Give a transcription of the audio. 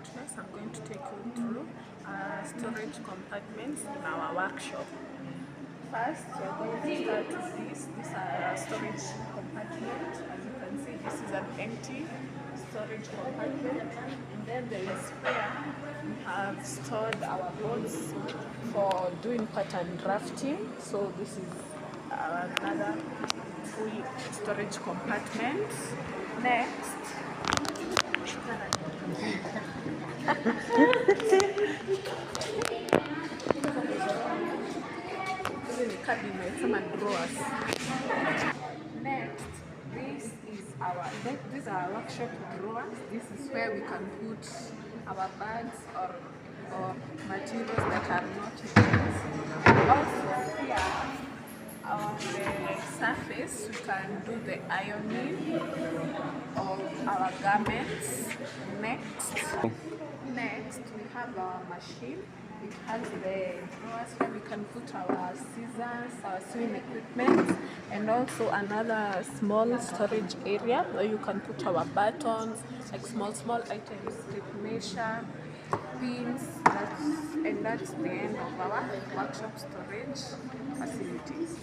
Witness, I'm going to take you through storage compartments in our workshop. First, we're going to start with this. These are storage compartment. As you can see, this is an empty storage compartment. And then there is where we have stored our boards for doing pattern drafting. So this is another full storage compartment. Next, cabinets and drawers. Next, these are workshop drawers. This is where we can put our bags or materials that are not used. Also here, the surface, we can do the ironing of our garments. Next, we have our machine. It has the drawers where we can put our scissors, our sewing equipment, and also another small storage area where you can put our buttons, like small items, tape measure, pins. And that's the end of our workshop storage facilities.